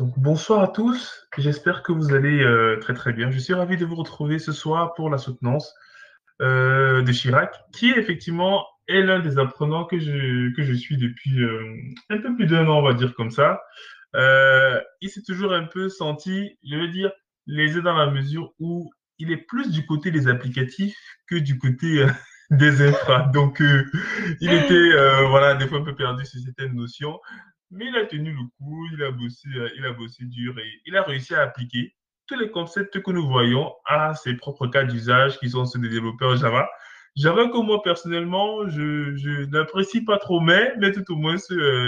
Donc bonsoir à tous, j'espère que vous allez très très bien. Je suis ravi de vous retrouver ce soir pour la soutenance de Chirac, qui effectivement est l'un des apprenants que je suis depuis un peu plus d'un an, on va dire comme ça. Il s'est toujours un peu senti, je veux dire, lésé dans la mesure où il est plus du côté des applicatifs que du côté des infras. Donc, il était, voilà, des fois un peu perdu sur certaines notions, mais il a tenu le coup, il a bossé dur et il a réussi à appliquer tous les concepts que nous voyons à ses propres cas d'usage qui sont ceux des développeurs Java. Java que moi personnellement je n'apprécie pas trop, mais tout au moins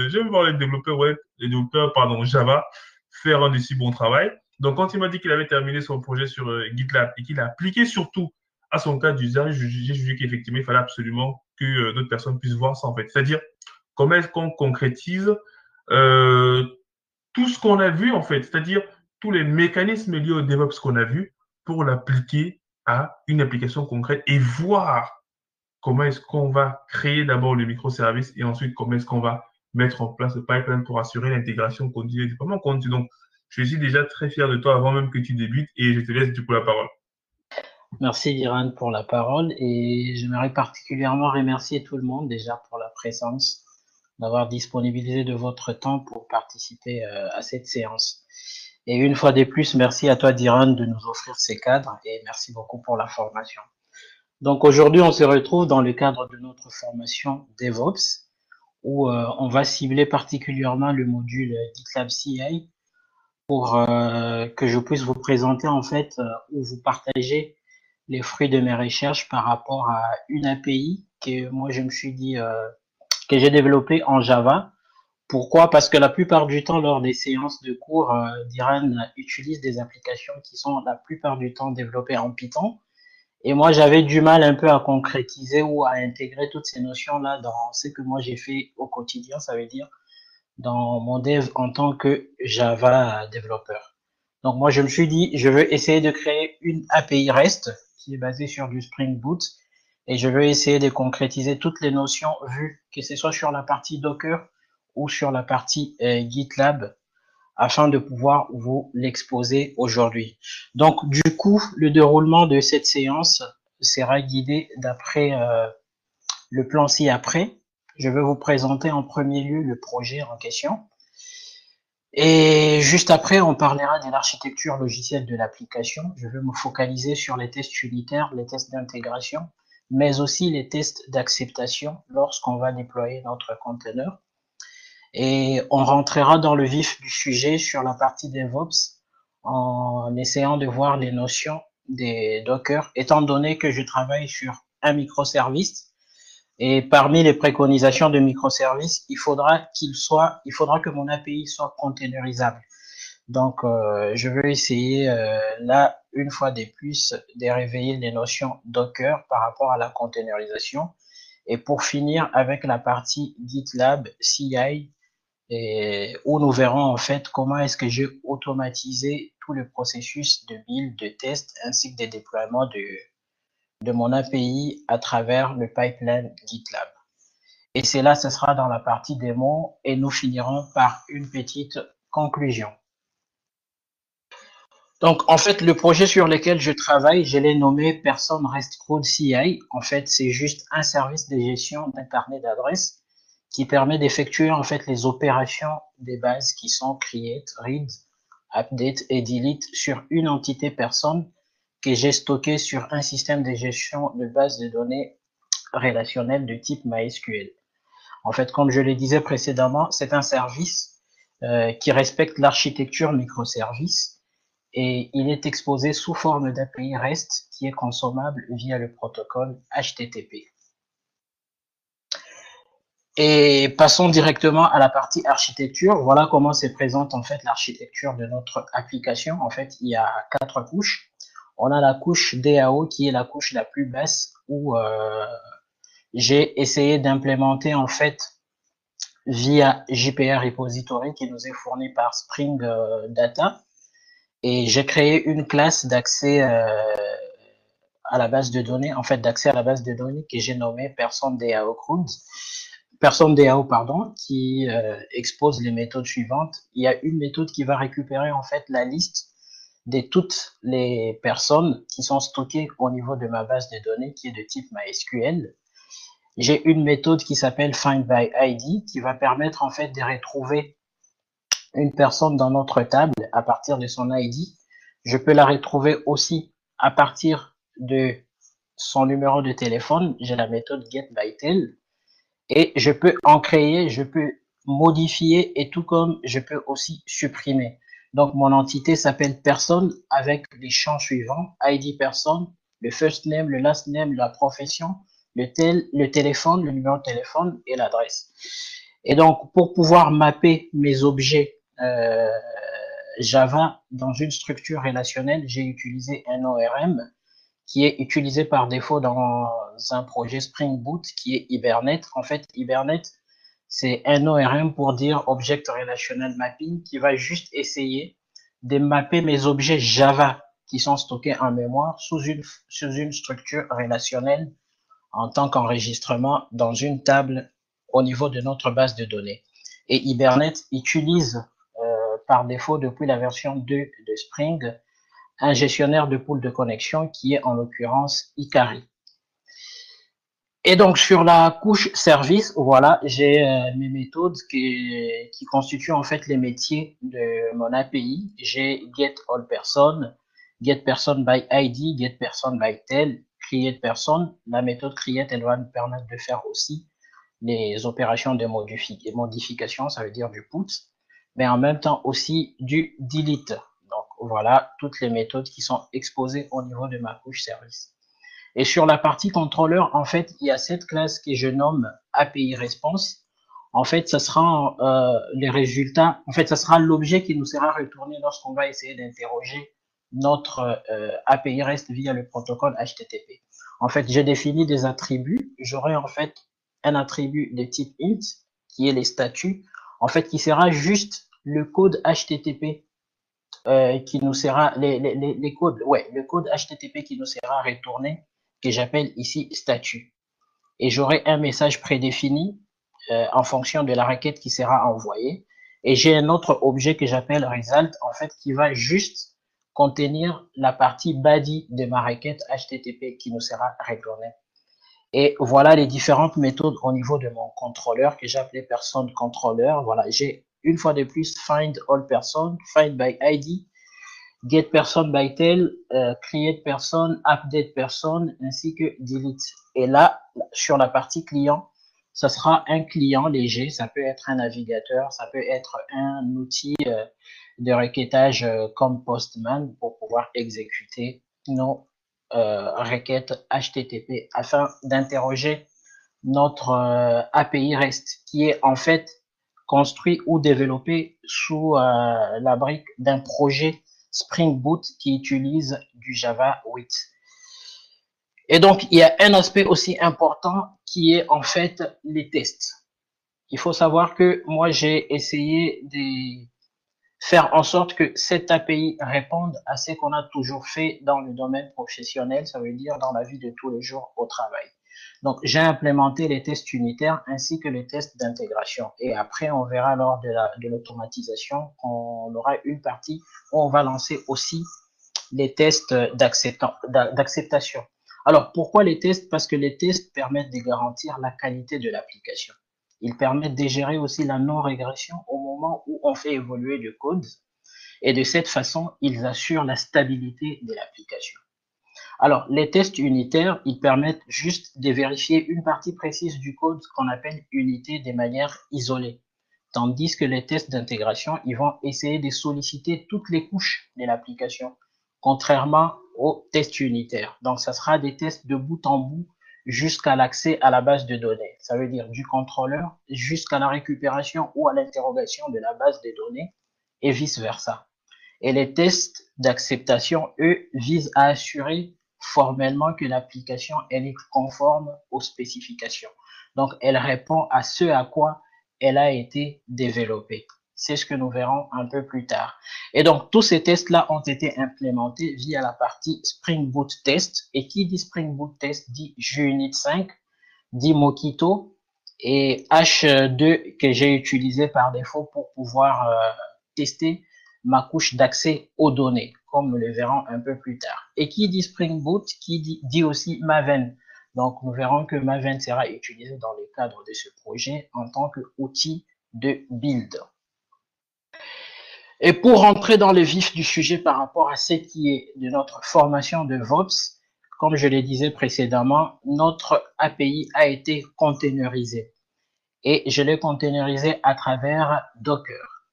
j'aime voir les développeurs web, les développeurs pardon Java faire un aussi bon travail. Donc quand il m'a dit qu'il avait terminé son projet sur GitLab et qu'il a appliqué surtout à son cas d'usage, j'ai jugé qu'effectivement il fallait absolument que d'autres personnes puissent voir ça en fait. C'est-à-dire comment est-ce qu'on concrétise euh, tout ce qu'on a vu en fait, c'est-à-dire tous les mécanismes liés au DevOps qu'on a vu pour l'appliquer à une application concrète et voir comment est-ce qu'on va créer d'abord le microservice et ensuite comment est-ce qu'on va mettre en place le pipeline pour assurer l'intégration continue et le déploiement continu. Donc, je suis déjà très fier de toi avant même que tu débutes et je te laisse du coup la parole. Merci Diran pour la parole et j'aimerais particulièrement remercier tout le monde déjà pour la présence, d'avoir disponibilisé de votre temps pour participer à cette séance. Et une fois de plus, merci à toi Diran de nous offrir ces cadres et merci beaucoup pour la formation. Donc aujourd'hui, on se retrouve dans le cadre de notre formation DevOps où on va cibler particulièrement le module GitLab CI pour que je puisse vous présenter en fait ou vous partager les fruits de mes recherches par rapport à une API que moi je me suis dit que j'ai développée en Java. Pourquoi? Parce que la plupart du temps, lors des séances de cours, Diran utilise des applications qui sont la plupart du temps développées en Python. Et moi, j'avais du mal un peu à concrétiser ou à intégrer toutes ces notions-là dans ce que moi j'ai fait au quotidien, ça veut dire dans mon dev en tant que Java développeur. Donc moi, je me suis dit, je veux essayer de créer une API REST qui est basée sur du Spring Boot et je veux essayer de concrétiser toutes les notions vues, que ce soit sur la partie Docker ou sur la partie GitLab afin de pouvoir vous l'exposer aujourd'hui. Donc du coup, le déroulement de cette séance sera guidé d'après le plan ci-après. Je vais vous présenter en premier lieu le projet en question. Et juste après, on parlera de l'architecture logicielle de l'application. Je vais me focaliser sur les tests unitaires, les tests d'intégration, mais aussi les tests d'acceptation lorsqu'on va déployer notre conteneur. Et on rentrera dans le vif du sujet sur la partie DevOps en essayant de voir les notions des Docker, étant donné que je travaille sur un microservice. Et parmi les préconisations de microservices, il faudra que mon API soit containerisable. Donc, je vais essayer là, une fois de plus, de réveiller les notions Docker par rapport à la containerisation. Et pour finir avec la partie GitLab CI, où nous verrons en fait comment est-ce que j'ai automatisé tout le processus de build, de test, ainsi que des déploiements de mon API à travers le pipeline GitLab. Et c'est là, ce sera dans la partie démo et nous finirons par une petite conclusion. Donc, en fait, le projet sur lequel je travaille, je l'ai nommé Person REST Code CI. En fait, c'est juste un service de gestion d'un carnet d'adresses qui permet d'effectuer en fait les opérations des bases qui sont create, read, update et delete sur une entité personne que j'ai stockée sur un système de gestion de base de données relationnelles de type MySQL. En fait, comme je le disais précédemment, c'est un service qui respecte l'architecture microservice et il est exposé sous forme d'API REST qui est consommable via le protocole HTTP. Et passons directement à la partie architecture. Voilà comment se présente en fait l'architecture de notre application. En fait, il y a 4 couches. On a la couche DAO qui est la couche la plus basse où j'ai essayé d'implémenter en fait via JPR Repository qui nous est fourni par Spring Data. Et j'ai créé une classe d'accès à la base de données, en fait d'accès à la base de données que j'ai nommée Person DAO Code. personne DAO, pardon, qui expose les méthodes suivantes. Il y a une méthode qui va récupérer en fait la liste de toutes les personnes qui sont stockées au niveau de ma base de données qui est de type MySQL. J'ai une méthode qui s'appelle Find by ID qui va permettre en fait de retrouver une personne dans notre table à partir de son ID. Je peux la retrouver aussi à partir de son numéro de téléphone. J'ai la méthode getByTel et je peux en créer, je peux modifier et tout comme je peux aussi supprimer. Donc mon entité s'appelle personne avec les champs suivants: ID personne, le first name, le last name, la profession, le téléphone, le numéro de téléphone et l'adresse. Et donc pour pouvoir mapper mes objets Java dans une structure relationnelle, j'ai utilisé un ORM qui est utilisé par défaut dans un projet Spring Boot qui est Hibernate. En fait, Hibernate, c'est un ORM pour dire Object Relational Mapping qui va juste essayer de mapper mes objets Java qui sont stockés en mémoire sous une structure relationnelle en tant qu'enregistrement dans une table au niveau de notre base de données. Et Hibernate utilise par défaut depuis la version 2 de Spring un gestionnaire de pool de connexion qui est en l'occurrence Ikari. Et donc sur la couche service, voilà, j'ai mes méthodes qui constituent en fait les métiers de mon API. J'ai getAllPerson, getPerson by ID, getPerson by tel, createPerson. La méthode create, elle va nous permettre de faire aussi les opérations de modification, ça veut dire du put, mais en même temps aussi du delete. Donc voilà toutes les méthodes qui sont exposées au niveau de ma couche service. Et sur la partie contrôleur, en fait, il y a cette classe que je nomme API Response. En fait, ça sera les résultats. En fait, ça sera l'objet qui nous sera retourné lorsqu'on va essayer d'interroger notre API REST via le protocole HTTP. En fait, j'ai défini des attributs. J'aurai en fait un attribut de type int qui est les statuts. En fait, qui sera juste le code HTTP qui nous sera les codes, ouais, le code HTTP qui nous sera retourné, que j'appelle ici statut. Et j'aurai un message prédéfini en fonction de la requête qui sera envoyée. Et j'ai un autre objet que j'appelle result, en fait, qui va juste contenir la partie body de ma requête HTTP qui nous sera retournée. Et voilà les différentes méthodes au niveau de mon contrôleur que j'appelais person controller. Voilà, j'ai une fois de plus find all person, find by ID, get person by tel, create person, update person, ainsi que delete. Et là, sur la partie client, ça sera un client léger, ça peut être un navigateur, ça peut être un outil de requêtage comme Postman pour pouvoir exécuter nos requêtes HTTP afin d'interroger notre API REST qui est en fait construit ou développé sous la brique d'un projet Spring Boot qui utilise du Java 8. Et donc, il y a un aspect aussi important qui est en fait les tests. Il faut savoir que moi, j'ai essayé de faire en sorte que cette API réponde à ce qu'on a toujours fait dans le domaine professionnel, ça veut dire dans la vie de tous les jours au travail. Donc, j'ai implémenté les tests unitaires ainsi que les tests d'intégration. Et après, on verra lors de l'automatisation, on aura une partie où on va lancer aussi les tests d'acceptation. Alors, pourquoi les tests? Parce que les tests permettent de garantir la qualité de l'application. Ils permettent de gérer aussi la non-régression au moment où on fait évoluer le code. Et de cette façon, ils assurent la stabilité de l'application. Alors, les tests unitaires, ils permettent juste de vérifier une partie précise du code qu'on appelle unité de manière isolée. Tandis que les tests d'intégration, ils vont essayer de solliciter toutes les couches de l'application, contrairement aux tests unitaires. Donc, ça sera des tests de bout en bout jusqu'à l'accès à la base de données. Ça veut dire du contrôleur jusqu'à la récupération ou à l'interrogation de la base de données et vice-versa. Et les tests d'acceptation, eux, visent à assurer formellement que l'application elle est conforme aux spécifications. Donc, elle répond à ce à quoi elle a été développée. C'est ce que nous verrons un peu plus tard. Et donc, tous ces tests-là ont été implémentés via la partie Spring Boot Test. Et qui dit Spring Boot Test dit JUnit 5, dit Mockito et H2 que j'ai utilisé par défaut pour pouvoir tester ma couche d'accès aux données, comme nous le verrons un peu plus tard. Et qui dit Spring Boot, qui dit aussi Maven. Donc, nous verrons que Maven sera utilisé dans le cadre de ce projet en tant qu'outil de build. Et pour rentrer dans le vif du sujet par rapport à ce qui est de notre formation de VOPS, comme je le disais précédemment, notre API a été containerisé. Et je l'ai containerisé à travers Docker.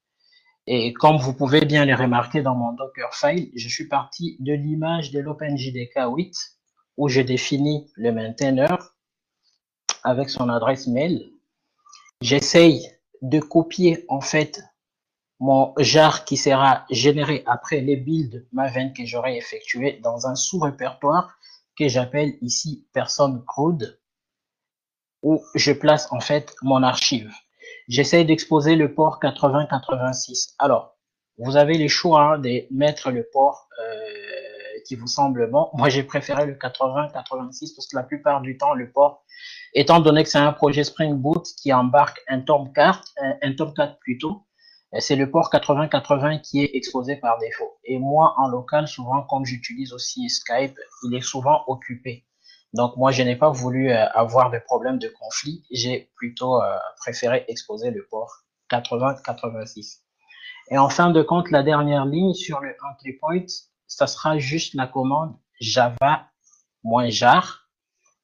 Et comme vous pouvez bien le remarquer dans mon Dockerfile, je suis parti de l'image de l'OpenJDK 8 où je définis le maintaineur avec son adresse mail. J'essaye de copier en fait mon jar qui sera généré après les builds Maven que j'aurai effectué dans un sous-répertoire que j'appelle ici personne code où je place en fait mon archive. J'essaie d'exposer le port 8086. Alors, vous avez le choix de mettre le port qui vous semble bon. Moi, j'ai préféré le 8086 parce que la plupart du temps, le port, étant donné que c'est un projet Spring Boot qui embarque un Tomcat plutôt, c'est le port 8080 qui est exposé par défaut. Et moi, en local, souvent, comme j'utilise aussi Skype, il est souvent occupé. Donc, moi, je n'ai pas voulu avoir de problème de conflit. J'ai plutôt préféré exposer le port 8086. Et en fin de compte, la dernière ligne sur le entry point, ça sera juste la commande java-jar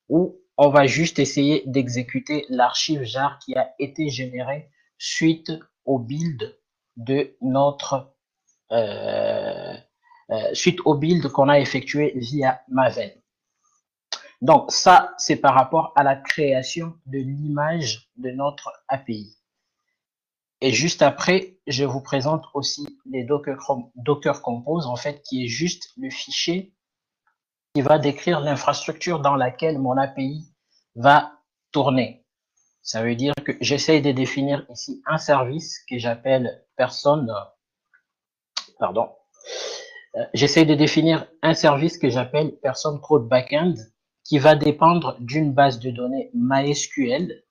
où on va juste essayer d'exécuter l'archive jar qui a été générée suite au build de notre suite au build qu'on a effectué via Maven. Donc ça, c'est par rapport à la création de l'image de notre API. Et juste après, je vous présente aussi les Docker Compose, en fait, qui est juste le fichier qui va décrire l'infrastructure dans laquelle mon API va tourner. Ça veut dire que j'essaye de définir ici un service que j'appelle j'essaie de définir un service que j'appelle Person Code Backend qui va dépendre d'une base de données MySQL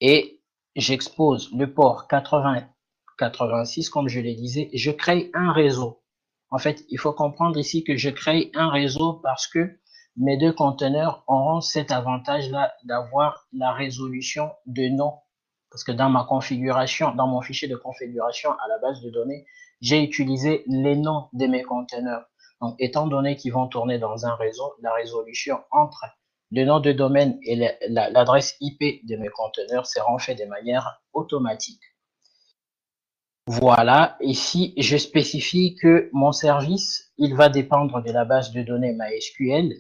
et j'expose le port 8086 comme je le disais. Je crée un réseau. En fait, il faut comprendre ici que je crée un réseau parce que mes deux conteneurs auront cet avantage-là d'avoir la résolution de nom. Parce que dans ma configuration, dans mon fichier de configuration à la base de données, j'ai utilisé les noms de mes conteneurs. Donc, étant donné qu'ils vont tourner dans un réseau, la résolution entre le nom de domaine et l'adresse IP de mes conteneurs seront faits de manière automatique. Voilà, ici, je spécifie que mon service, il va dépendre de la base de données MySQL.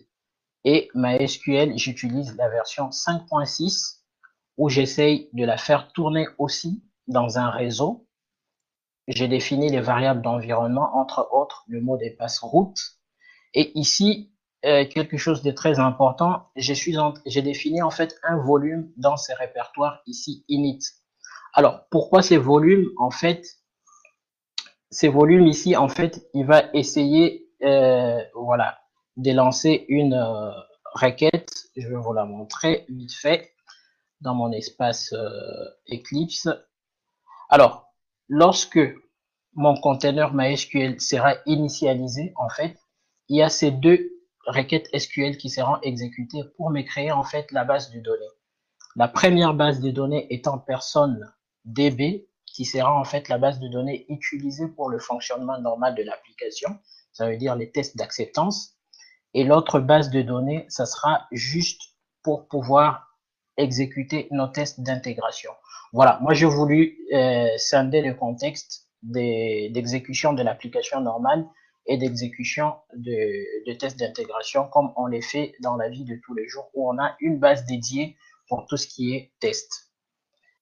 Et MySQL, j'utilise la version 5.6 où j'essaye de la faire tourner aussi dans un réseau. J'ai défini les variables d'environnement, entre autres le mot de passe route. Et ici, quelque chose de très important, j'ai défini en fait un volume dans ces répertoires ici init. Alors, pourquoi ces volumes? En fait, ces volumes ici, en fait, il va essayer, voilà, de lancer une requête. Je vais vous la montrer vite fait dans mon espace Eclipse. Alors, lorsque mon conteneur MySQL sera initialisé, en fait, il y a ces deux requêtes SQL qui seront exécutées pour me créer en fait la base de données. La première base de données étant personne DB, qui sera en fait la base de données utilisée pour le fonctionnement normal de l'application, ça veut dire les tests d'acceptance. Et l'autre base de données, ça sera juste pour pouvoir exécuter nos tests d'intégration. Voilà, moi j'ai voulu scinder le contexte d'exécution de l'application normale et d'exécution de tests d'intégration comme on les fait dans la vie de tous les jours où on a une base dédiée pour tout ce qui est test.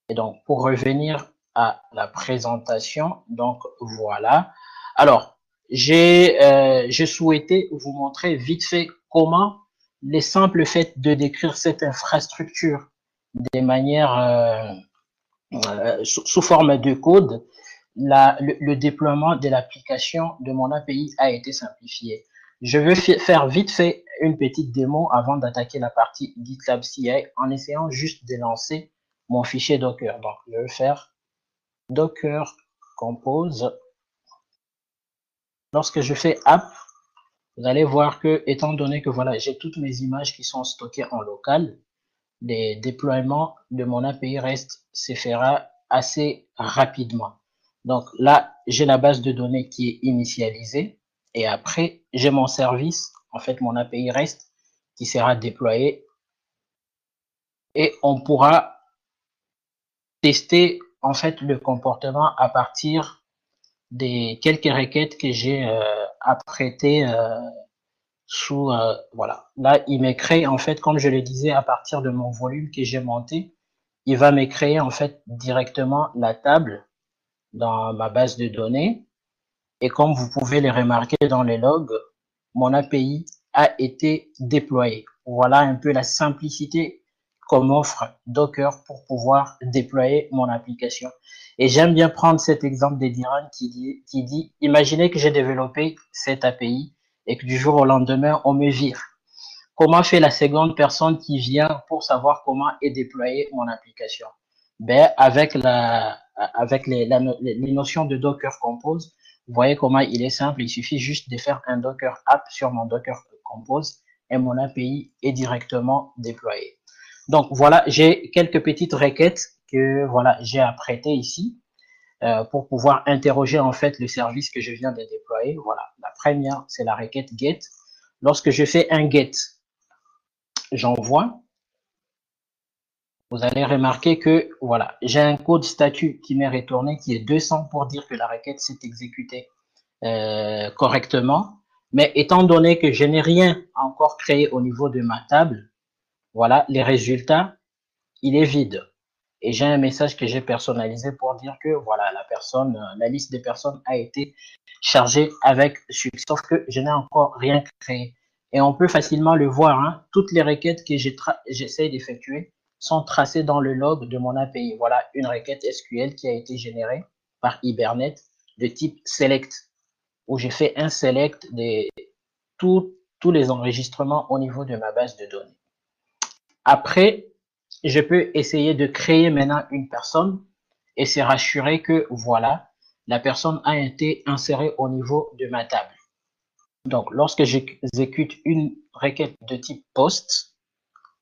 Et donc, pour revenir à la présentation, donc voilà. Alors, j'ai souhaité vous montrer vite fait comment les simples faits de décrire cette infrastructure de manière sous forme de code, le déploiement de l'application de mon API a été simplifié. Je vais faire vite fait une petite démo avant d'attaquer la partie GitLab CI en essayant juste de lancer mon fichier Docker. Donc, je vais faire Docker Compose. Lorsque je fais app, vous allez voir que, étant donné que voilà, j'ai toutes mes images qui sont stockées en local, les déploiements de mon API REST se fera assez rapidement. Donc là, j'ai la base de données qui est initialisée et après, j'ai mon service, en fait, mon API REST qui sera déployé et on pourra tester en fait le comportement à partir des quelques requêtes que j'ai apprêtées sous voilà. Là, il m'est créé en fait, comme je le disais, à partir de mon volume que j'ai monté, il va me créer en fait directement la table dans ma base de données. Et comme vous pouvez le remarquer dans les logs, mon API a été déployé. Voilà un peu la simplicité comme offre Docker pour pouvoir déployer mon application. Et j'aime bien prendre cet exemple d'Ediran qui dit, imaginez que j'ai développé cette API et que du jour au lendemain, on me vire. Comment fait la seconde personne qui vient pour savoir comment est déployée mon application? Ben, avec les notions de Docker Compose, vous voyez comment il est simple. Il suffit juste de faire un Docker app sur mon Docker Compose et mon API est directement déployé. Donc voilà, j'ai quelques petites requêtes que voilà j'ai apprêtées ici pour pouvoir interroger en fait le service que je viens de déployer. Voilà, la première c'est la requête get. Lorsque je fais un get, j'envoie, vous allez remarquer que voilà, j'ai un code statut qui m'est retourné qui est 200 pour dire que la requête s'est exécutée correctement. Mais étant donné que je n'ai rien encore créé au niveau de ma table, voilà, les résultats, il est vide. Et j'ai un message que j'ai personnalisé pour dire que voilà, la liste des personnes a été chargée avec succès. Sauf que je n'ai encore rien créé. Et on peut facilement le voir, hein, toutes les requêtes que j'essaie d'effectuer sont tracées dans le log de mon API. Voilà une requête SQL qui a été générée par Hibernate de type select, où j'ai fait un select de tous les enregistrements au niveau de ma base de données. Après, je peux essayer de créer maintenant une personne et se rassurer que voilà, la personne a été insérée au niveau de ma table. Donc, lorsque j'exécute une requête de type post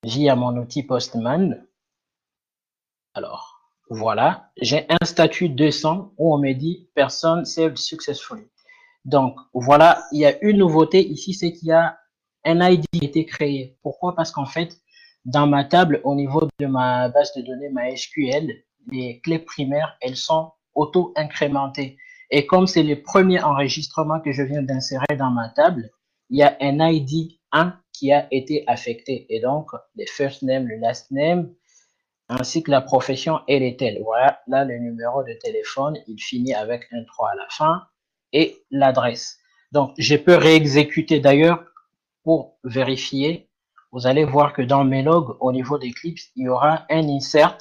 via mon outil Postman, alors voilà, j'ai un statut 200 où on me dit personne saved successfully. Donc voilà, il y a une nouveauté ici, c'est qu'il y a un ID qui a été créé. Pourquoi? Parce qu'en fait, dans ma table, au niveau de ma base de données MySQL, les clés primaires, elles sont auto-incrémentées. Et comme c'est le premier enregistrement que je viens d'insérer dans ma table, il y a un ID 1 qui a été affecté. Et donc, le first name, le last name, ainsi que la profession et les telle. Voilà, là, le numéro de téléphone, il finit avec un 3 à la fin et l'adresse. Donc, je peux réexécuter d'ailleurs pour vérifier. Vous allez voir que dans mes logs, au niveau d'Eclipse, il y aura un insert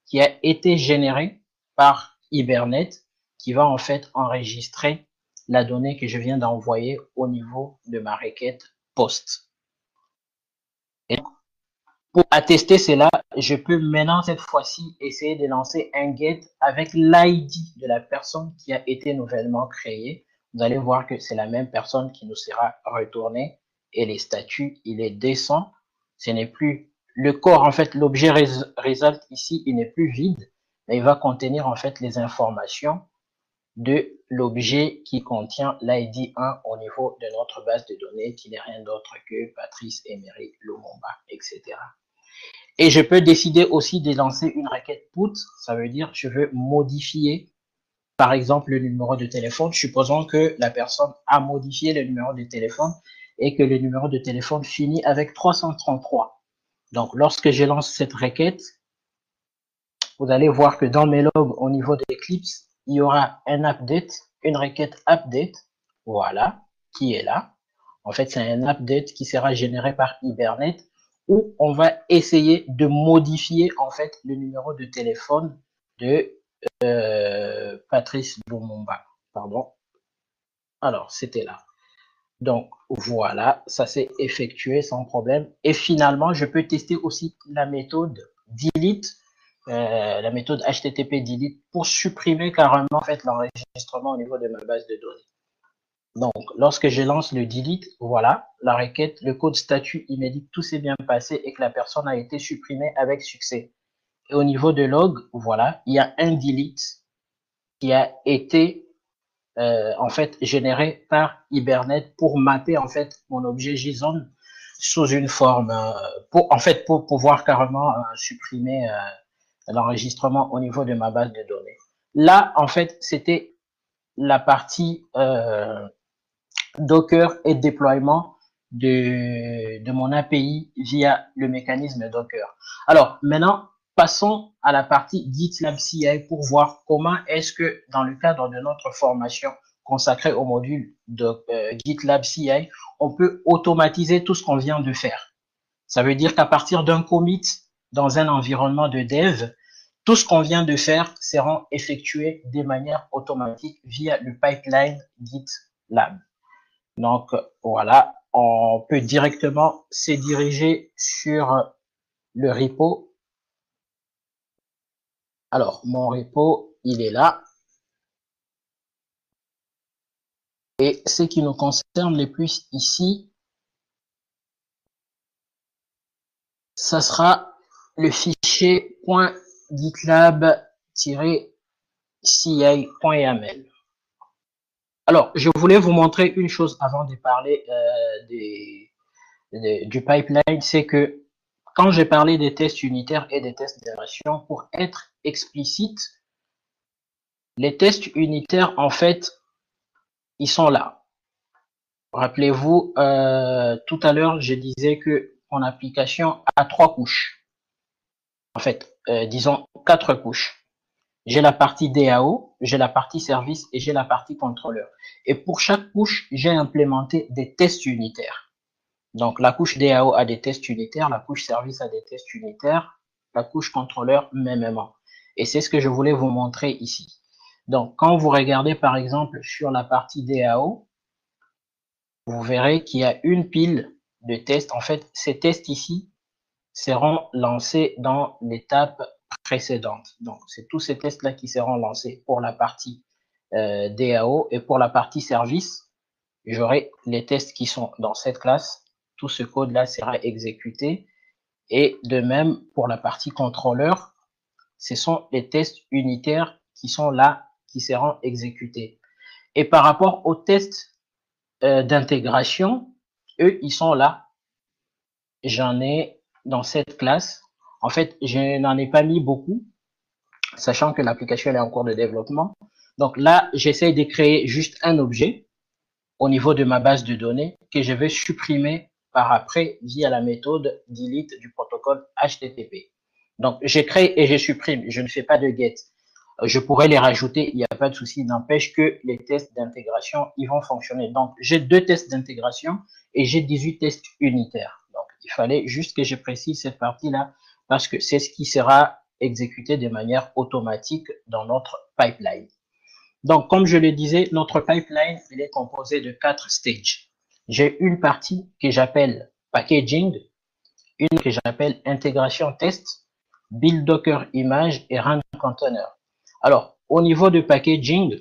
qui a été généré par Hibernate qui va en fait enregistrer la donnée que je viens d'envoyer au niveau de ma requête post. Et pour attester cela, je peux maintenant cette fois-ci essayer de lancer un get avec l'ID de la personne qui a été nouvellement créée. Vous allez voir que c'est la même personne qui nous sera retournée et les statuts, il est décent. Ce n'est plus le corps, en fait, l'objet result ici, il n'est plus vide, mais il va contenir en fait les informations de l'objet qui contient l'ID 1 au niveau de notre base de données, qui n'est rien d'autre que Patrice Emery Lumumba, etc. Et je peux décider aussi de lancer une requête put, ça veut dire je veux modifier par exemple le numéro de téléphone, supposons que la personne a modifié le numéro de téléphone et que le numéro de téléphone finit avec 333. Donc lorsque je lance cette requête, vous allez voir que dans mes logs au niveau d'Eclipse, il y aura un update, une requête update, voilà, qui est là. En fait, c'est un update qui sera généré par Hibernate où on va essayer de modifier en fait le numéro de téléphone de Patrice Lumumba. Pardon. Alors, c'était là. Donc, voilà, ça s'est effectué sans problème. Et finalement, je peux tester aussi la méthode delete la méthode HTTP delete pour supprimer carrément en fait l'enregistrement au niveau de ma base de données. Donc, lorsque je lance le delete, voilà, la requête, le code statut, il me dit que tout s'est bien passé et que la personne a été supprimée avec succès. Et au niveau de log, voilà, il y a un delete qui a été en fait généré par Hibernate pour mapper en fait mon objet JSON sous une forme pour pouvoir carrément supprimer l'enregistrement au niveau de ma base de données. Là, en fait, c'était la partie Docker et déploiement de mon API via le mécanisme Docker. Alors, maintenant, passons à la partie GitLab CI pour voir comment est-ce que, dans le cadre de notre formation consacrée au module de GitLab CI, on peut automatiser tout ce qu'on vient de faire. Ça veut dire qu'à partir d'un commit dans un environnement de dev, tout ce qu'on vient de faire sera effectué de manière automatique via le pipeline GitLab. Donc, voilà, on peut directement se diriger sur le repo. Alors, mon repo, il est là. Et ce qui nous concerne le plus ici, ça sera le fichier .gitlab-ci.yaml. Alors, je voulais vous montrer une chose avant de parler du pipeline, c'est que quand j'ai parlé des tests unitaires et des tests d'intégration, pour être explicite, les tests unitaires, en fait, ils sont là. Rappelez-vous, tout à l'heure, je disais que mon application a 3 couches. En fait, disons 4 couches. J'ai la partie DAO, j'ai la partie service et j'ai la partie contrôleur. Et pour chaque couche, j'ai implémenté des tests unitaires. Donc, la couche DAO a des tests unitaires, la couche service a des tests unitaires, la couche contrôleur mêmement. Et c'est ce que je voulais vous montrer ici. Donc, quand vous regardez par exemple sur la partie DAO, vous verrez qu'il y a une pile de tests. En fait, ces tests ici seront lancés dans l'étape précédente. Donc, c'est tous ces tests-là qui seront lancés pour la partie DAO et pour la partie service, j'aurai les tests qui sont dans cette classe. Tout ce code-là sera exécuté. Et de même, pour la partie contrôleur, ce sont les tests unitaires qui sont là, qui seront exécutés. Et par rapport aux tests d'intégration, eux, ils sont là. J'en ai dans cette classe. En fait, je n'en ai pas mis beaucoup, sachant que l'application est en cours de développement. Donc là, j'essaie de créer juste un objet au niveau de ma base de données que je vais supprimer par après via la méthode delete du protocole HTTP. Donc, je crée et je supprime. Je ne fais pas de get. Je pourrais les rajouter, il n'y a pas de souci. N'empêche que les tests d'intégration, ils vont fonctionner. Donc, j'ai 2 tests d'intégration et j'ai 18 tests unitaires. Donc, il fallait juste que je précise cette partie-là parce que c'est ce qui sera exécuté de manière automatique dans notre pipeline. Donc, comme je le disais, notre pipeline, il est composé de 4 stages. J'ai une partie que j'appelle packaging, une que j'appelle intégration test, build docker image et run container. Alors, au niveau de packaging,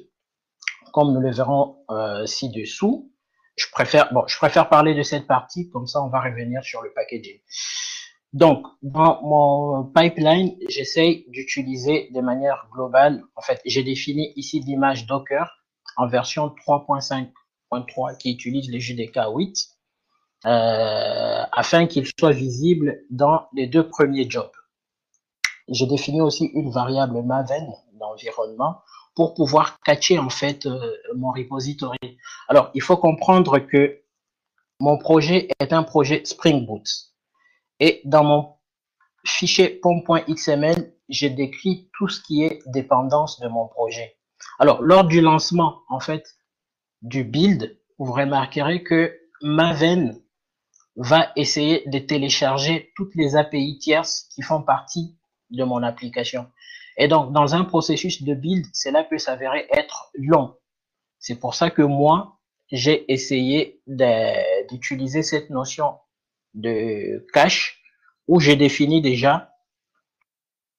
comme nous le verrons ci-dessous, je préfère parler de cette partie, comme ça on va revenir sur le packaging. Donc, dans mon pipeline, j'essaye d'utiliser de manière globale, en fait, j'ai défini ici l'image Docker en version 3.5.3 qui utilise les JDK 8 afin qu'il soit visible dans les 2 premiers jobs. J'ai défini aussi une variable Maven d'environnement pour pouvoir catcher en fait mon repository. Alors, il faut comprendre que mon projet est un projet Spring Boot. Et dans mon fichier pom.xml, j'ai décrit tout ce qui est dépendance de mon projet. Alors, lors du lancement, en fait, du build, vous remarquerez que Maven va essayer de télécharger toutes les API tierces qui font partie de mon application. Et donc, dans un processus de build, cela peut s'avérer être long. C'est pour ça que moi, j'ai essayé d'utiliser cette notion de cache où j'ai défini déjà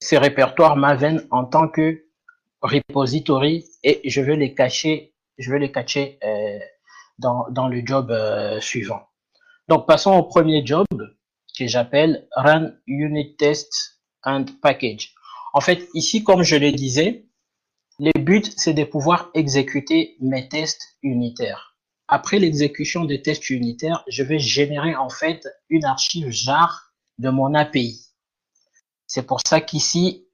ces répertoires Maven en tant que repository et je vais les cacher, dans le job suivant. Donc, passons au premier job que j'appelle Run Unit Test and Package. En fait, ici, comme je le disais, le but, c'est de pouvoir exécuter mes tests unitaires. Après l'exécution des tests unitaires, je vais générer en fait une archive jar de mon API. C'est pour ça qu'ici,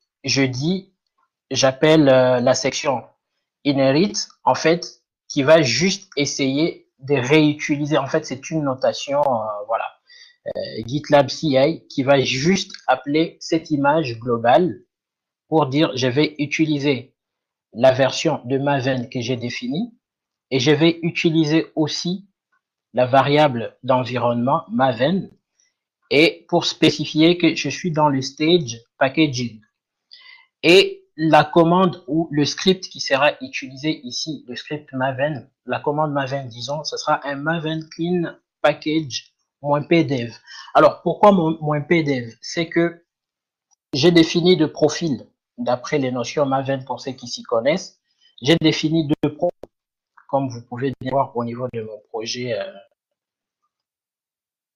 j'appelle la section inherit, en fait, qui va juste essayer de réutiliser. En fait, c'est une notation, voilà, GitLab CI, qui va juste appeler cette image globale pour dire je vais utiliser la version de Maven que j'ai définie et je vais utiliser aussi la variable d'environnement Maven et pour spécifier que je suis dans le stage packaging. Et la commande ou le script qui sera utilisé ici, le script Maven, la commande Maven, disons, ce sera un Maven clean package-pdev. Alors, pourquoi -pdev? C'est que j'ai défini deux profils d'après les notions Maven pour ceux qui s'y connaissent. J'ai défini deux profils, comme vous pouvez voir au niveau de mon projet,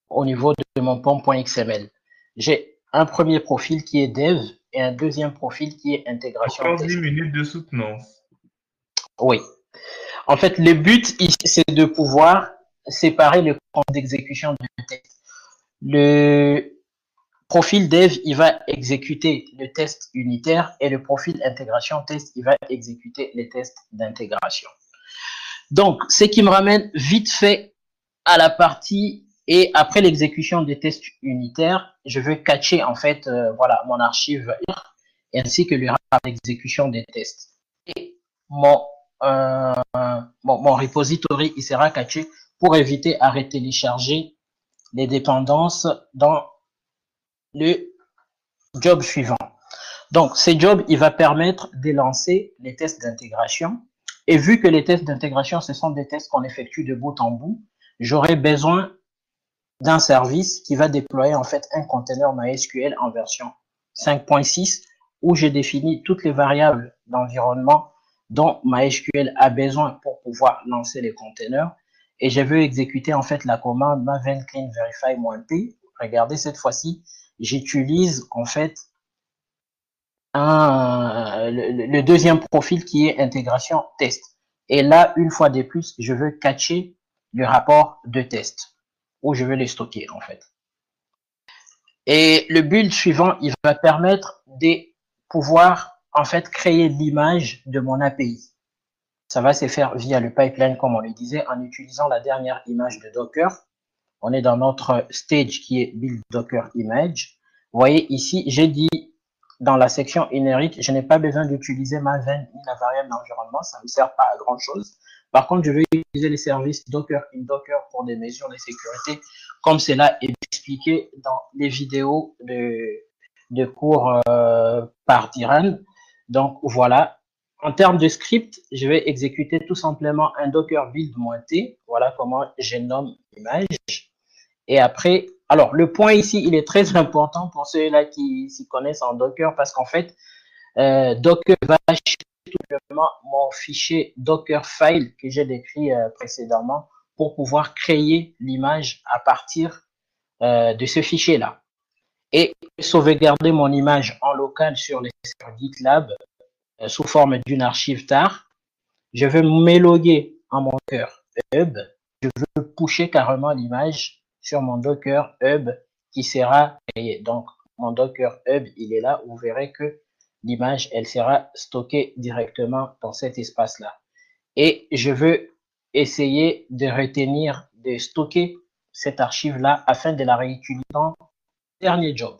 au niveau de mon pom.xml. J'ai un premier profil qui est dev et un deuxième profil qui est intégration Encore test. 10 minutes de soutenance. Oui. En fait, le but ici, c'est de pouvoir séparer le compte d'exécution du test. Le profil dev, il va exécuter le test unitaire et le profil intégration test, il va exécuter les tests d'intégration. Donc, ce qui me ramène vite fait à la partie et après l'exécution des tests unitaires, je vais cacher en fait voilà, mon archive ainsi que le rapport d'exécution des tests. Et mon repository il sera caché pour éviter à télécharger les dépendances dans le job suivant. Donc, ce job, il va permettre de lancer les tests d'intégration. Et vu que les tests d'intégration, ce sont des tests qu'on effectue de bout en bout, j'aurai besoin d'un service qui va déployer en fait un container MySQL en version 5.6 où j'ai défini toutes les variables d'environnement dont MySQL a besoin pour pouvoir lancer les containers. Et je veux exécuter en fait la commande maven clean verify-p. Regardez, cette fois-ci, j'utilise en fait le deuxième profil qui est intégration test. Et là, une fois de plus, je veux cacher le rapport de test où je vais les stocker en fait. Et le build suivant, il va permettre de pouvoir en fait créer l'image de mon API. Ça va se faire via le pipeline, comme on le disait, en utilisant la dernière image de Docker. On est dans notre stage qui est build Docker image. Vous voyez ici, j'ai dit dans la section inherit, je n'ai pas besoin d'utiliser Maven ni la variable d'environnement, ça ne me sert pas à grand chose. Par contre, je vais utiliser les services Docker in Docker pour des mesures de sécurité, comme cela est expliqué dans les vidéos de cours par Diran. Donc voilà. En termes de script, je vais exécuter tout simplement un Docker build-t. Voilà comment je nomme l'image. Et après, alors le point ici, il est très important pour ceux-là qui s'y connaissent en Docker parce qu'en fait, Docker va chercher tout simplement mon fichier Dockerfile que j'ai décrit précédemment pour pouvoir créer l'image à partir de ce fichier-là. Et sauvegarder mon image en local sur les serveurs GitLab sous forme d'une archive tar. Je vais me loguer en mon Docker Hub. Je veux pusher carrément l'image sur mon Docker Hub qui sera créé. Donc, mon Docker Hub, il est là. Vous verrez que l'image, elle sera stockée directement dans cet espace-là. Et je veux essayer de retenir, de stocker cette archive-là afin de la réutiliser dans le dernier job.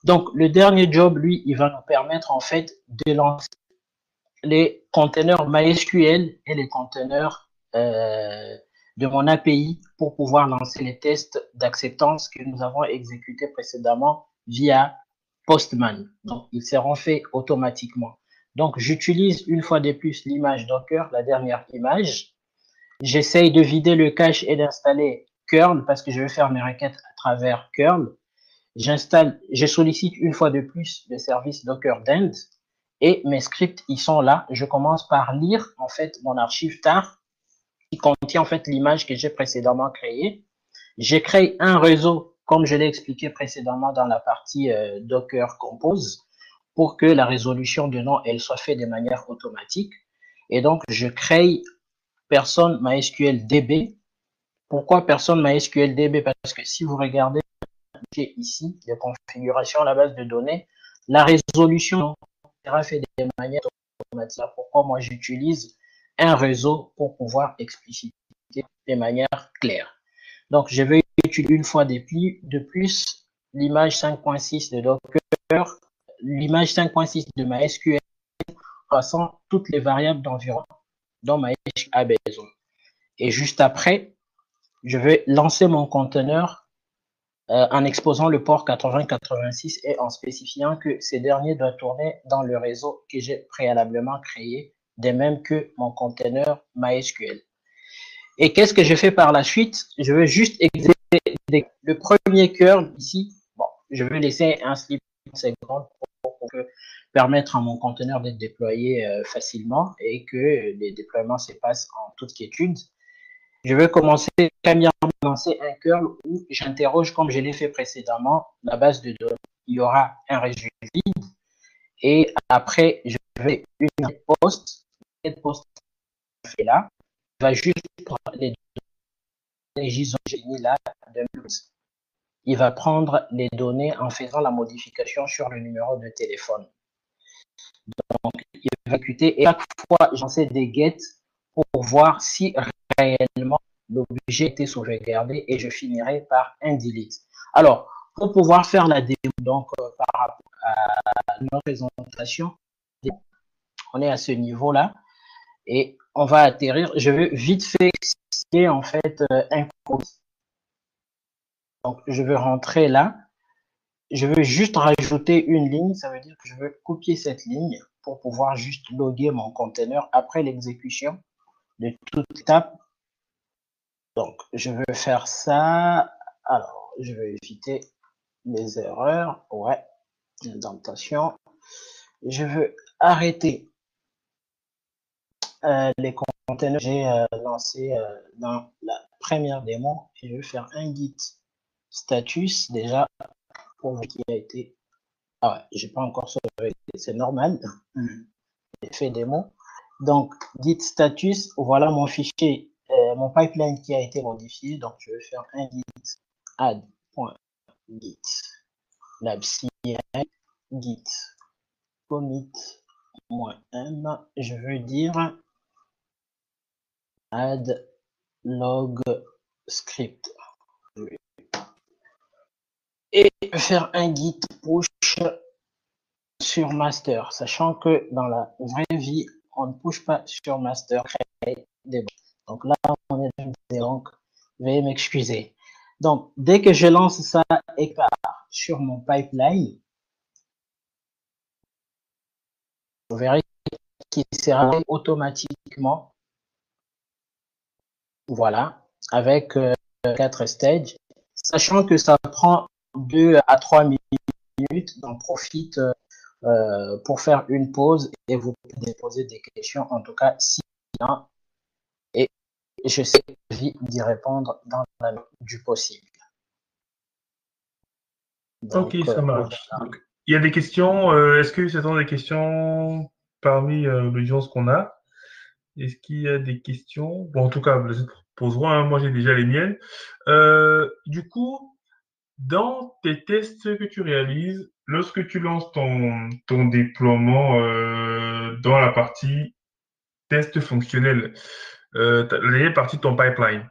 Donc, le dernier job, lui, il va nous permettre en fait de lancer les conteneurs MySQL et les conteneurs de mon API pour pouvoir lancer les tests d'acceptance que nous avons exécutés précédemment via Postman. Donc, ils seront faits automatiquement. Donc, j'utilise une fois de plus l'image Docker, la dernière image. J'essaye de vider le cache et d'installer curl parce que je vais faire mes requêtes à travers curl. je sollicite une fois de plus le service Docker Dend et mes scripts, ils sont là. Je commence par lire, en fait, mon archive tar qui contient, en fait, l'image que j'ai précédemment créée. J'ai créé un réseau, comme je l'ai expliqué précédemment dans la partie Docker Compose, pour que la résolution de nom, elle soit faite de manière automatique. Et donc, je crée personne MySQL DB. Pourquoi personne MySQL DB? Parce que si vous regardez ici, de configuration à la base de données, la résolution sera faite de manière automatique. Pourquoi moi j'utilise un réseau pour pouvoir expliciter de manière claire. Donc, je vais utiliser une fois de plus l'image 5.6 de Docker, l'image 5.6 de MySQL, passant toutes les variables d'environnement dont MySQL a besoin. Et juste après, je vais lancer mon conteneur en exposant le port 8086 et en spécifiant que ces derniers doivent tourner dans le réseau que j'ai préalablement créé, de même que mon conteneur MySQL. Et qu'est-ce que je fais par la suite? Je vais juste exécuter le premier curl ici. Bon, je vais laisser un slip de secondes pour permettre à mon conteneur d'être déployé facilement et que les déploiements se passent en toute quiétude. Je vais commencer premièrement à lancer un curl où j'interroge, comme je l'ai fait précédemment, la base de données. Il y aura un résultat vide et après, je vais une post. Cette post fait là, va juste prendre les données génie là de il va prendre les données en faisant la modification sur le numéro de téléphone. Donc, il va exécuter et chaque fois, j'en sais des get pour voir si réellement l'objet était sauvegardé et je finirai par un delete. Alors, pour pouvoir faire la démo, donc par rapport à notre présentation, on est à ce niveau-là et on va atterrir. Je vais vite fait expliquer en fait un code. Donc, je vais rentrer là. Je veux juste rajouter une ligne. Ça veut dire que je veux copier cette ligne pour pouvoir juste loguer mon conteneur après l'exécution de toute étape. Donc, je vais faire ça. Alors, je vais éviter les erreurs. Ouais, indentation. Je veux arrêter les conteneurs que j'ai lancés dans la première démo. Et je vais faire un git status déjà pour voir qui a été. Ah ouais, j'ai pas encore sauvé, c'est normal. J'ai fait démo. Donc, git status, voilà mon fichier, mon pipeline qui a été modifié. Donc, je vais faire un git add.git labci git commit-m. Je veux dire add log script. Et faire un git push sur master, sachant que dans la vraie vie, on ne push pas sur master. Donc là, on est donc, veuillez m'excuser. Donc, dès que je lance ça et part sur mon pipeline, vous verrez qu'il sera automatiquement, voilà, avec 4 stages, sachant que ça prend 2 à 3 minutes, donc profite pour faire une pause et vous pouvez poser des questions, en tout cas, si et je sais d'y répondre dans la mesure du possible. Donc, ok, ça marche. Voilà. Donc, il y a des questions. Est-ce que ce sont des questions parmi l'audience qu'on a? Est-ce qu'il y a des questions? Bon, en tout cas, les autres poseront. Hein, moi, j'ai déjà les miennes. Du coup, dans tes tests que tu réalises, lorsque tu lances ton déploiement dans la partie test fonctionnel, la partie de ton pipeline,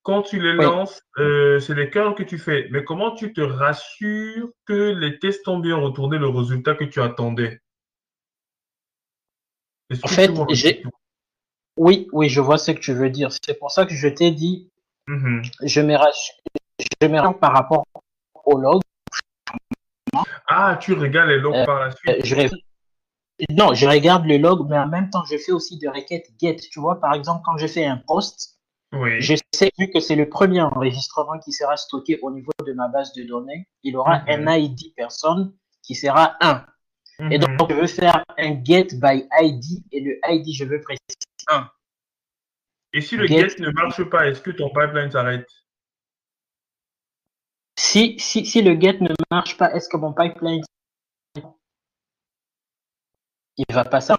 quand tu les lances, c'est les curls que tu fais. Mais comment tu te rassures que les tests ont bien retourné le résultat que tu attendais? En fait, oui, je vois ce que tu veux dire. C'est pour ça que je t'ai dit, je me rassure par rapport au log. Ah, tu regardes les logs par la suite. Non, je regarde le log, mais en même temps, je fais aussi des requêtes get. Tu vois, par exemple, quand je fais un post, Oui. Je sais, vu que c'est le premier enregistrement qui sera stocké au niveau de ma base de données, il aura un Mhm. ID personne qui sera 1. Et donc, Mhm. je veux faire un get by ID et le ID, je veux préciser 1. Et si le Get. get ne marche pas, est-ce que ton pipeline s'arrête? Si le get ne marche pas, est-ce que mon pipeline, il va passer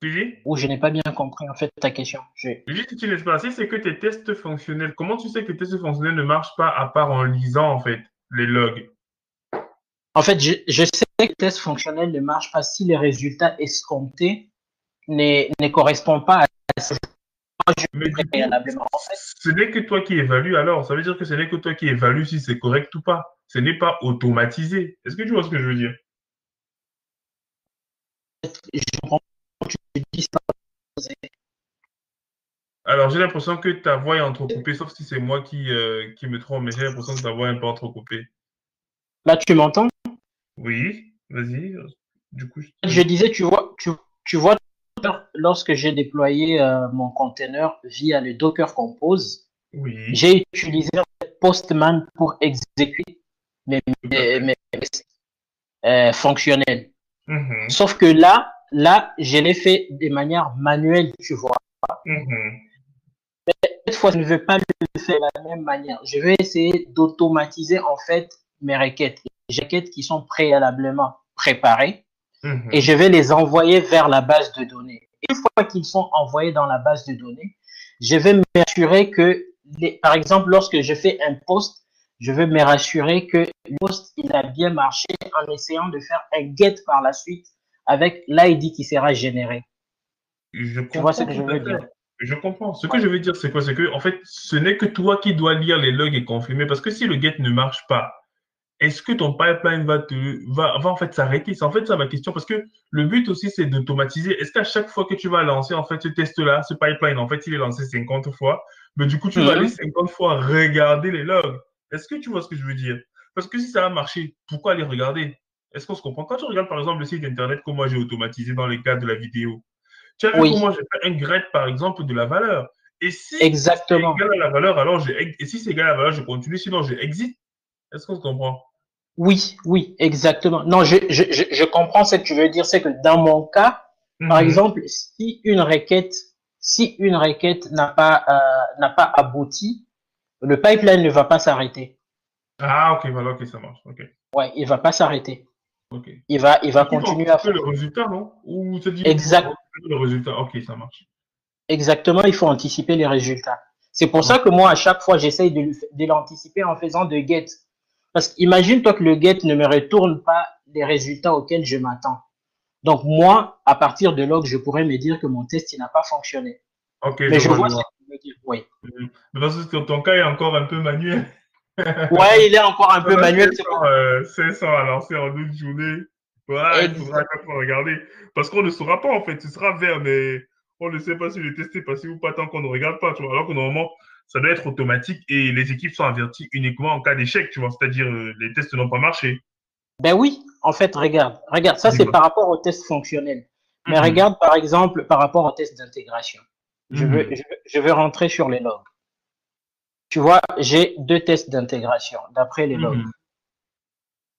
Tu dis? ou je n'ai pas bien compris en fait ta question. Juste si tu laisses passer, c'est que tes tests fonctionnels. Comment tu sais que tes tests fonctionnels ne marchent pas à part en lisant en fait les logs? En fait, je sais que le test fonctionnel ne marche pas si les résultats escomptés ne correspondent pas à ce que Mais je du coup, préalablement. En fait, ce n'est que toi qui évalue alors. Ça veut dire que ce n'est que toi qui évalue si c'est correct ou pas. Ce n'est pas automatisé. Est-ce que tu vois ce que je veux dire? je comprends que tu dis ça. Alors, j'ai l'impression que ta voix est entrecoupée, sauf si c'est moi qui me trompe, mais j'ai l'impression que ta voix est un peu entrecoupée. Là, tu m'entends? Oui, vas-y. Du coup, Je disais, tu vois, lorsque j'ai déployé mon container via le Docker Compose, oui, j'ai utilisé Postman pour exécuter mes, tout à mes, fait. mes fonctionnels. Mhm, Sauf que là, je l'ai fait de manière manuelle, tu vois. mhm. Cette fois, je ne vais pas le faire de la même manière. Je vais essayer d'automatiser en fait mes requêtes. Les requêtes qui sont préalablement préparées et je Mhm. vais les envoyer vers la base de données. Et une fois qu'ils sont envoyés dans la base de données, je vais m'assurer que, par exemple, lorsque je fais un post, je vais me rassurer que le post il a bien marché en essayant de faire un get par la suite avec l'ID qui sera généré. Je Tu vois ce comprends que je tout à veux dire? fait. Je comprends. Ce que Ouais. je veux dire, c'est quoi? C'est que, en fait, ce n'est que toi qui dois lire les logs et confirmer. Parce que si le get ne marche pas, est-ce que ton pipeline va en fait s'arrêter? C'est en fait ça ma question. Parce que le but aussi, c'est d'automatiser. Est-ce qu'à chaque fois que tu vas lancer, en fait, ce test-là, ce pipeline, en fait, il est lancé 50 fois, mais du coup, tu vas aller Mhm. 50 fois regarder les logs. Est-ce que tu vois ce que je veux dire? Parce que si ça a marché, pourquoi aller regarder? Est-ce qu'on se comprend? Quand tu regardes, par exemple, le site Internet que moi j'ai automatisé dans les cas de la vidéo, tu as vu Oui, comment j'ai fait un grade, par exemple, de la valeur. Et si c'est exactement. égal à la valeur, alors et si c'est égal à la valeur, je continue, sinon je exit. Est-ce qu'on se comprend? Oui, oui, exactement. Non, je comprends ce que tu veux dire. C'est que dans mon cas, par Mhm. exemple, si une requête n'a pas abouti, le pipeline ne va pas s'arrêter. Ah, ok, voilà, ok, ça marche. Ok, Ouais, il va pas s'arrêter. ok. Il Du va coup, il faut continuer à anticiper le fonctionner. résultat, non? Ou c'est dit, il faut Exact, anticiper le résultat. Ok, ça marche. exactement, il faut anticiper les résultats. C'est pour ça Ok. que moi, à chaque fois, j'essaye de l'anticiper en faisant de get. Parce qu'imagine toi que le get ne me retourne pas les résultats auxquels je m'attends. Donc moi, à partir de là, je pourrais me dire que mon test il n'a pas fonctionné. Ok, Mais je je vois, je vois ce que vois. tu veux dire. Oui. Mhm. Mais parce que ton cas est encore un peu manuel. Ouais, il est encore un On peu a manuel. C'est pour... 500 à lancer en une journée. Voilà, il faudra Exact. chaque fois regarder. Parce qu'on ne saura pas, en fait. Ce sera vert, mais on ne sait pas si le test est passé ou pas tant qu'on ne regarde pas, tu vois. Alors que normalement, ça doit être automatique et les équipes sont averties uniquement en cas d'échec, tu vois. C'est-à-dire, les tests n'ont pas marché. Ben oui, en fait, regarde, ça c'est Dis-moi. par rapport au test fonctionnel. Mais Mhm. regarde par exemple par rapport au test d'intégration. Mhm. Je veux rentrer sur les logs. Tu vois, j'ai deux tests d'intégration d'après les logs. Mhm.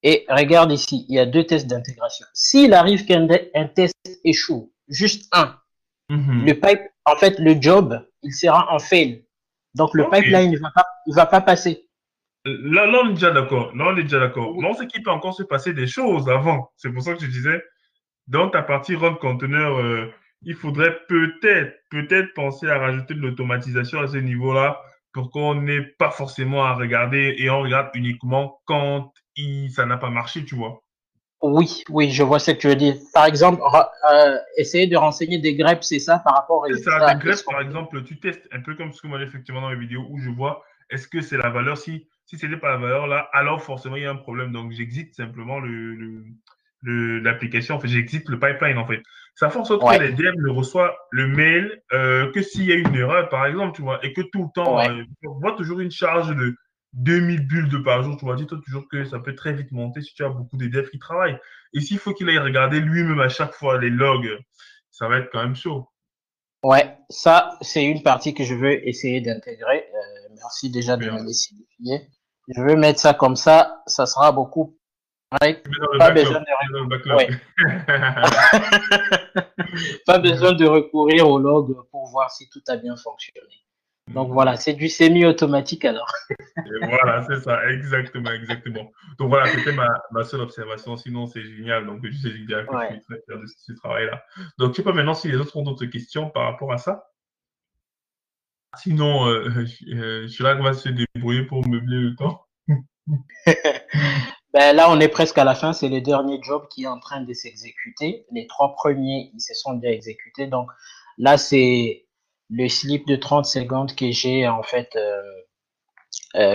Et regarde ici, il y a deux tests d'intégration. S'il arrive qu'un test échoue, juste un, le Mhm. pipe, en fait, le job, il sera en fail. Donc le Ok. pipeline il va pas passer. Là, on est déjà d'accord. Là, on est déjà d'accord. Oui, Mais on sait qu'il peut encore se passer des choses avant. C'est pour ça que je disais, dans ta partie run conteneur, il faudrait peut-être penser à rajouter de l'automatisation à ce niveau-là pour qu'on n'ait pas forcément à regarder et on regarde uniquement quand ça n'a pas marché, tu vois. oui, je vois ce que tu veux dire. Par exemple, essayer de renseigner des greps, c'est ça, par rapport aux C'est ça, des résultats greffes, par escomptés. exemple, tu testes un peu comme ce que moi j'ai effectivement dans les vidéos où je vois est-ce que c'est la valeur. Si ce n'est pas la valeur là, alors forcément il y a un problème. Donc j'exite simplement l'application. En fait, j'exite le pipeline en fait. Ça fait en sorte que Ouais, les devs ne reçoivent le mail que s'il y a une erreur, par exemple, tu vois, et que tout le temps, ouais. on voit toujours une charge de 2000 bulles de par jour. Tu vois, dis-toi toujours que ça peut très vite monter si tu as beaucoup de devs qui travaillent. Et s'il faut qu'il aille regarder lui-même à chaque fois les logs, ça va être quand même chaud. Ouais, ça, c'est une partie que je veux essayer d'intégrer. Merci déjà de me Super. laisser signifier. Je veux mettre ça comme ça sera beaucoup pareil. Tu mets dans le Pas besoin backlog. de, Tu mets dans le ouais, backlog. pas besoin de recourir au log pour voir si tout a bien fonctionné. Donc voilà, Mhm. c'est du semi-automatique alors. Et voilà, c'est ça, exactement, exactement. Donc voilà, c'était ma seule observation. Sinon, c'est génial. Donc, je sais déjà que je Ouais. suis très fier de ce travail-là. Donc, je sais pas maintenant si les autres ont d'autres questions par rapport à ça. Sinon, Chirac va se débrouiller pour meubler le temps. Ben là, on est presque à la fin. C'est le dernier job qui est en train de s'exécuter. Les trois premiers, ils se sont déjà exécutés. Donc là, c'est le slip de 30 secondes que j'ai en fait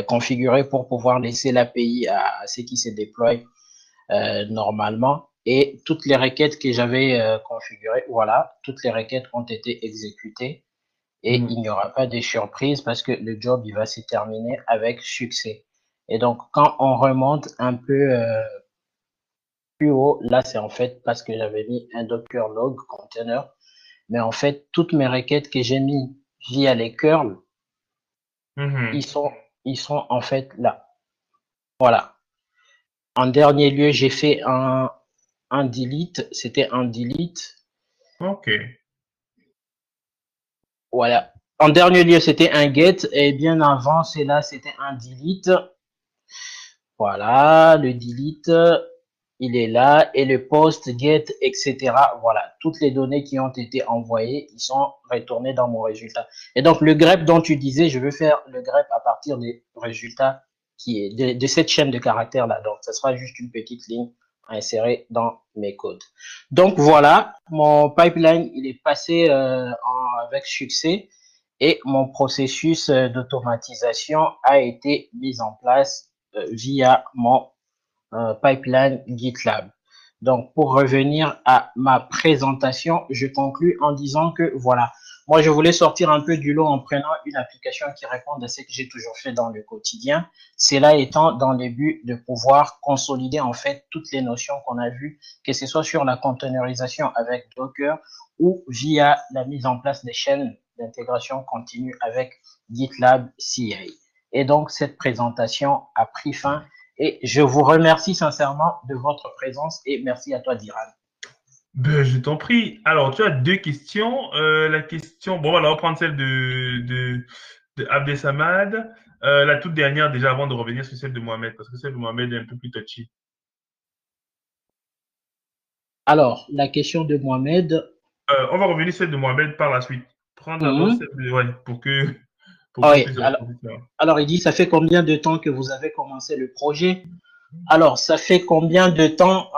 configuré pour pouvoir laisser l'API à ceux qui se déploient normalement. Et toutes les requêtes que j'avais configurées, voilà, toutes les requêtes ont été exécutées et Mhm. il n'y aura pas de surprise parce que le job il va se terminer avec succès. Et donc, quand on remonte un peu plus haut, là, c'est en fait parce que j'avais mis un Docker log container, mais en fait, toutes mes requêtes que j'ai mis via les curls, ils Mhm. sont, ils sont en fait là. Voilà. En dernier lieu, j'ai fait un delete. C'était un delete. OK. Voilà. En dernier lieu, c'était un get. Et bien avant, c'est là, c'était un delete. Voilà. Le delete, il est là. Et le post, get, etc. Voilà. Toutes les données qui ont été envoyées, ils sont retournées dans mon résultat. Et donc, le grep dont tu disais, je veux faire le grep à partir des résultats qui est de cette chaîne de caractères là. Donc, ça sera juste une petite ligne à insérer dans mes codes. Donc, voilà. Mon pipeline, il est passé avec succès et mon processus d'automatisation a été mis en place via mon pipeline GitLab. Donc, pour revenir à ma présentation, je conclus en disant que voilà, moi, je voulais sortir un peu du lot en prenant une application qui répond à ce que j'ai toujours fait dans le quotidien. Cela étant dans le but de pouvoir consolider en fait toutes les notions qu'on a vues, que ce soit sur la containerisation avec Docker ou via la mise en place des chaînes d'intégration continue avec GitLab CI. Et donc, cette présentation a pris fin et je vous remercie sincèrement de votre présence et merci à toi, Diran. Ben, je t'en prie. Alors, tu as deux questions. La question, bon, voilà, on va reprendre celle de Abdesamad. La toute dernière, déjà, avant de revenir sur celle de Mohamed, parce que celle de Mohamed est un peu plus touchy. Alors, la question de Mohamed. On va revenir sur celle de Mohamed par la suite. Prends d'abord celle de, ouais, pour Ah qu'on oui, puisse répondre ça. alors, il dit, ça fait combien de temps que vous avez commencé le projet? Alors, ça fait combien de temps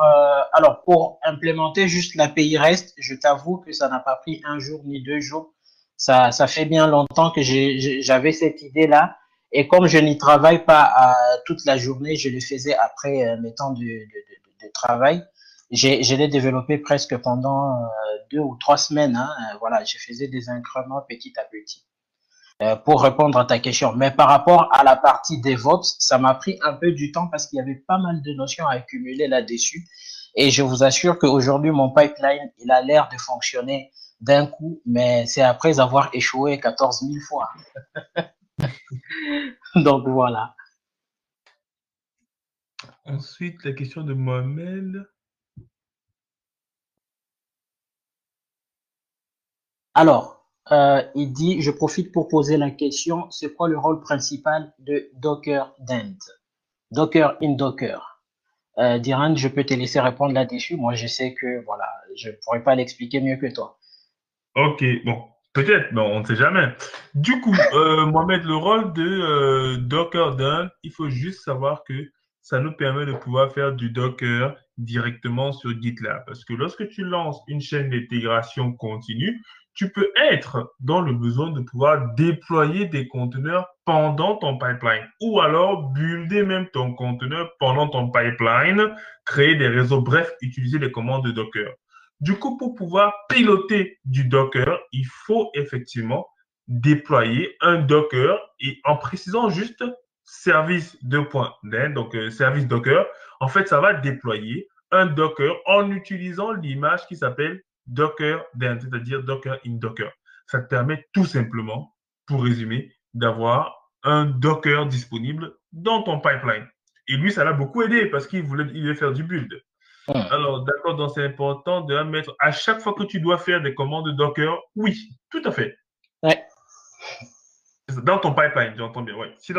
alors, pour implémenter juste l'API REST, je t'avoue que ça n'a pas pris un jour ni 2 jours. Ça fait bien longtemps que j'avais cette idée-là. Et comme je n'y travaille pas toute la journée, je le faisais après mes temps de travail. Je l'ai développé presque pendant 2 ou 3 semaines. Hein. Voilà, je faisais des increments petit à petit pour répondre à ta question. Mais par rapport à la partie DevOps, ça m'a pris un peu du temps parce qu'il y avait pas mal de notions à accumuler là-dessus. Et je vous assure qu'aujourd'hui, mon pipeline, il a l'air de fonctionner d'un coup, mais c'est après avoir échoué 14 000 fois. Donc voilà. Ensuite, la question de Mohamed. Alors, il dit, je profite pour poser la question, c'est quoi le rôle principal de Docker Dent? Docker in Docker. Diran, je peux te laisser répondre là-dessus. Moi, je sais que voilà, je pourrais pas l'expliquer mieux que toi. Ok, bon, peut-être, mais on ne sait jamais. Du coup, Mohamed, le rôle de Docker Done, il faut juste savoir que ça nous permet de pouvoir faire du Docker directement sur GitLab. Parce que lorsque tu lances une chaîne d'intégration continue, tu peux être dans le besoin de pouvoir déployer des conteneurs pendant ton pipeline ou alors builder même ton conteneur pendant ton pipeline, créer des réseaux, bref, utiliser les commandes de Docker. Du coup, pour pouvoir piloter du Docker, il faut effectivement déployer un Docker et en précisant juste service 2.net, donc service Docker, en fait, ça va déployer un Docker en utilisant l'image qui s'appelle Docker Dent, c'est-à-dire Docker in Docker. Ça te permet tout simplement, pour résumer, d'avoir un Docker disponible dans ton pipeline. Et lui, ça l'a beaucoup aidé parce qu'il voulait faire du build. Alors, d'accord, donc c'est important de mettre à chaque fois que tu dois faire des commandes Docker, oui, tout à fait. Ouais. Dans ton pipeline, j'entends bien, ouais. Si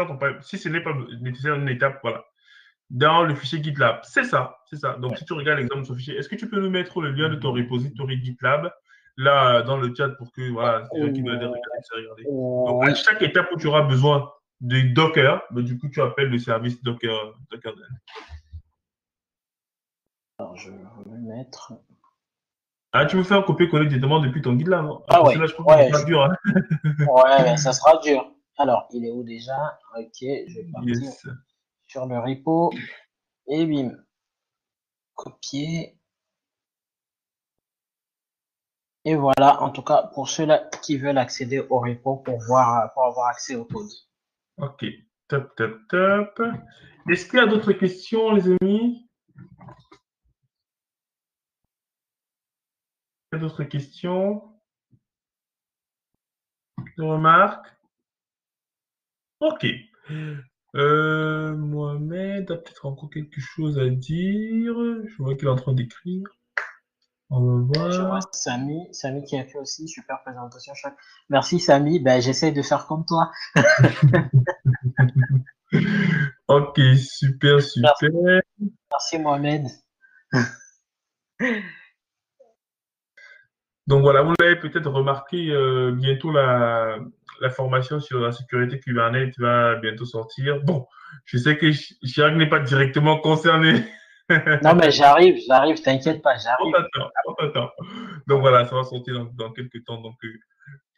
ce n'est pas nécessaire une étape, voilà. Dans le fichier GitLab, c'est ça, c'est ça. Donc, si tu regardes l'exemple de ce fichier, est-ce que tu peux nous mettre le lien de ton repository GitLab là dans le chat pour que voilà, les gens qui veulent regarder, puissent regarder. Donc, à Oui. chaque étape où tu auras besoin de Docker, du coup, tu appelles le service Docker. Alors, je vais le mettre. Ah, tu me fais un copier-coller directement depuis ton GitLab, non? Ah Parce ouais, que là, je pense que ouais, c'est pas dur. Hein. ouais, mais ça sera dur. Alors, il est où déjà? Ok, je vais partir Yes. sur le repo et bim, copier. Et voilà, en tout cas, pour ceux-là qui veulent accéder au repo pour avoir accès au code. Ok, top, top, top. Est-ce qu'il y a d'autres questions, les amis? Il y a d'autres questions? Des remarques? Ok. Mohamed a peut-être encore quelque chose à dire. Je vois qu'il est en train d'écrire. On va Je vois voir. Samy qui a fait aussi super présentation. Merci Samy, ben, j'essaie de faire comme toi. Ok, super, Merci, super. merci Mohamed. Donc voilà, vous l'avez peut-être remarqué, bientôt la formation sur la sécurité Kubernetes va bientôt sortir. Bon, je sais que Chirac n'est pas directement concerné. Non mais j'arrive, t'inquiète pas, On j'arrive. t'attend, on t'attend. Donc voilà, ça va sortir dans quelques temps. Donc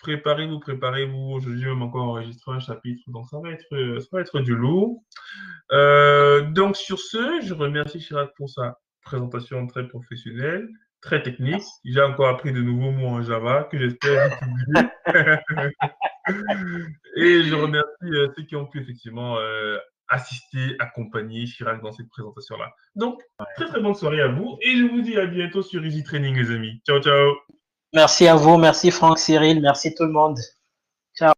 préparez-vous, préparez-vous. Aujourd'hui, même encore enregistrer un chapitre. Donc ça va être du lourd. Donc sur ce, je remercie Chirac pour sa présentation très professionnelle, très technique. Merci. J'ai encore appris de nouveaux mots en Java que j'espère vite oublier. Et je remercie ceux qui ont pu effectivement assister, accompagner Chirac dans cette présentation-là. Donc, très très bonne soirée à vous et je vous dis à bientôt sur Easy Training, les amis. Ciao, ciao. Merci à vous, merci Franck, Cyril, merci tout le monde. Ciao.